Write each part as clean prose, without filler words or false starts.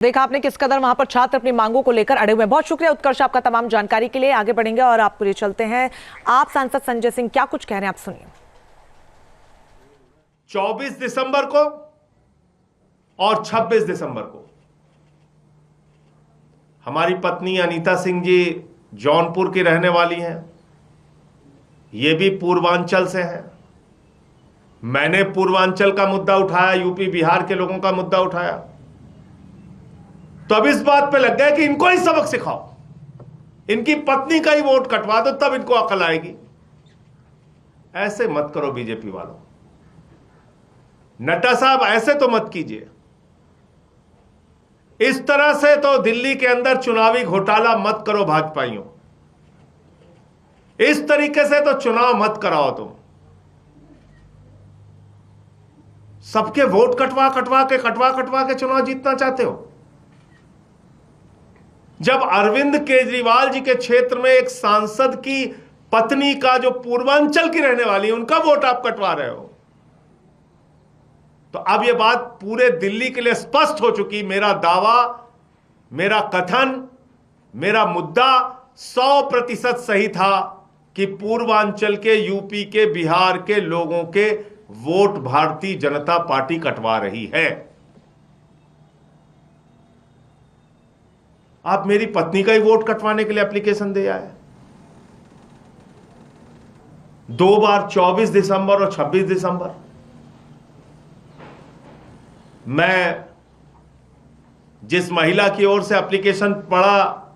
देखा आपने किस कदर वहां पर छात्र अपनी मांगों को लेकर अड़े हुए हैं। बहुत शुक्रिया उत्कर्ष आपका तमाम जानकारी के लिए। आगे बढ़ेंगे और आप पूरे चलते हैं। आप सांसद संजय सिंह क्या कुछ कह रहे हैं, आप सुनिए। 24 दिसंबर को और 26 दिसंबर को हमारी पत्नी अनीता सिंह जी जौनपुर की रहने वाली हैं। ये भी पूर्वांचल से हैं। मैंने पूर्वांचल का मुद्दा उठाया, यूपी बिहार के लोगों का मुद्दा उठाया, तो अब इस बात पे लग गए कि इनको ही सबक सिखाओ, इनकी पत्नी का ही वोट कटवा दो, तब इनको अकल आएगी। ऐसे मत करो बीजेपी वालों। नड्डा साहब ऐसे तो मत कीजिए। इस तरह से तो दिल्ली के अंदर चुनावी घोटाला मत करो भाजपाइयों। इस तरीके से तो चुनाव मत कराओ तुम। सबके वोट कटवा कटवा के चुनाव जीतना चाहते हो। जब अरविंद केजरीवाल जी के क्षेत्र में एक सांसद की पत्नी का, जो पूर्वांचल की रहने वाली है, उनका वोट आप कटवा रहे हो, तो अब यह बात पूरे दिल्ली के लिए स्पष्ट हो चुकी। मेरा दावा, मेरा कथन, मेरा मुद्दा 100% सही था कि पूर्वांचल के, यूपी के, बिहार के लोगों के वोट भारतीय जनता पार्टी कटवा रही है। आप मेरी पत्नी का ही वोट कटवाने के लिए एप्लीकेशन दे आए। 2 बार 24 दिसंबर और 26 दिसंबर। मैं जिस महिला की ओर से एप्लीकेशन पड़ा,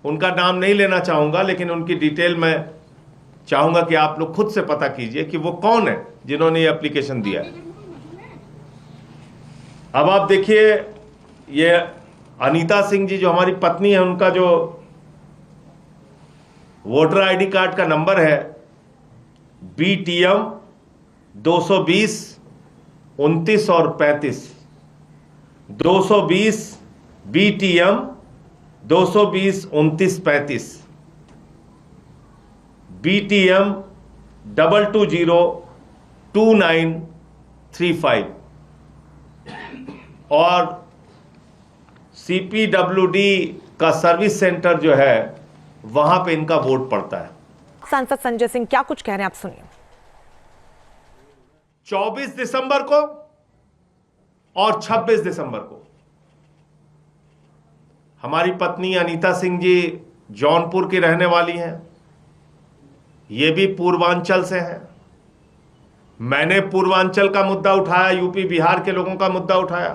उनका नाम नहीं लेना चाहूंगा, लेकिन उनकी डिटेल मैं चाहूंगा कि आप लोग खुद से पता कीजिए कि वो कौन है जिन्होंने ये एप्लीकेशन दिया। अब आप देखिए, ये अनीता सिंह जी जो हमारी पत्नी है, उनका जो वोटर आईडी कार्ड का नंबर है BTM 220 29 और 35। 220 BTM 220 29 35। BTM 220 2935 और CPWD का सर्विस सेंटर जो है, वहां पे इनका वोट पड़ता है। सांसद संजय सिंह क्या कुछ कह रहे हैं, आप सुनिए। 24 दिसंबर को और 26 दिसंबर को हमारी पत्नी अनीता सिंह जी जौनपुर की रहने वाली हैं। ये भी पूर्वांचल से हैं। मैंने पूर्वांचल का मुद्दा उठाया, यूपी बिहार के लोगों का मुद्दा उठाया,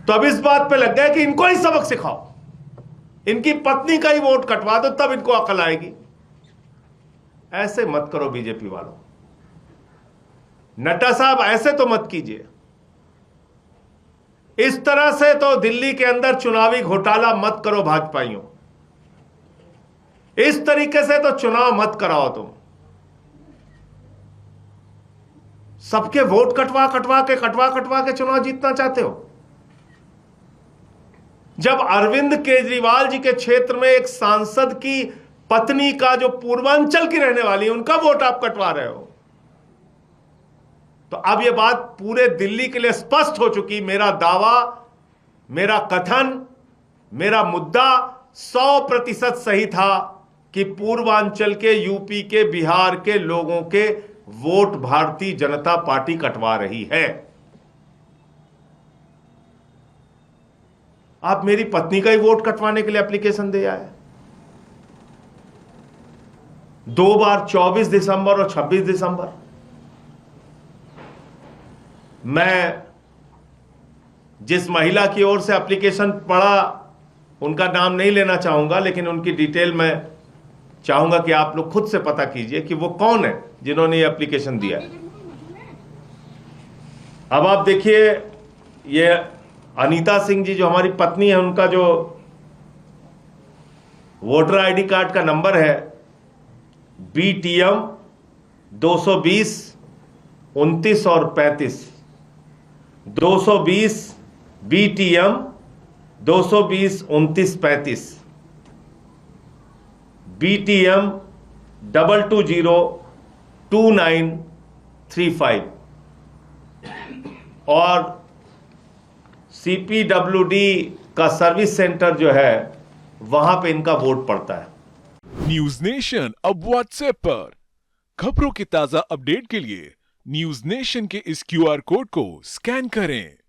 तो अब इस बात पे लग गए कि इनको ही सबक सिखाओ, इनकी पत्नी का ही वोट कटवा दो, तब इनको अकल आएगी। ऐसे मत करो बीजेपी वालों। नड्डा साहब ऐसे तो मत कीजिए। इस तरह से तो दिल्ली के अंदर चुनावी घोटाला मत करो भाजपाइयों। इस तरीके से तो चुनाव मत कराओ तुम। सबके वोट कटवा कटवा के चुनाव जीतना चाहते हो। जब अरविंद केजरीवाल जी के क्षेत्र में एक सांसद की पत्नी का, जो पूर्वांचल की रहने वाली है, उनका वोट आप कटवा रहे हो, तो अब यह बात पूरे दिल्ली के लिए स्पष्ट हो चुकी। मेरा दावा, मेरा कथन, मेरा मुद्दा 100% सही था कि पूर्वांचल के, यूपी के, बिहार के लोगों के वोट भारतीय जनता पार्टी कटवा रही है। आप मेरी पत्नी का ही वोट कटवाने के लिए एप्लीकेशन दे आए। 2 बार 24 दिसंबर और 26 दिसंबर। मैं जिस महिला की ओर से एप्लीकेशन पड़ा, उनका नाम नहीं लेना चाहूंगा, लेकिन उनकी डिटेल मैं चाहूंगा कि आप लोग खुद से पता कीजिए कि वो कौन है जिन्होंने ये एप्लीकेशन दिया। अब आप देखिए, ये अनीता सिंह जी जो हमारी पत्नी है, उनका जो वोटर आईडी कार्ड का नंबर है BTM 220 29 और 35। 220 BTM 220 29 35। BTM 220 2935 और सीपीडब्ल्यूडी का सर्विस सेंटर जो है वहां पे इनका वोट पड़ता है। न्यूज नेशन अब व्हाट्सएप पर खबरों के ताजा अपडेट के लिए न्यूज नेशन के इस क्यूआर कोड को स्कैन करें।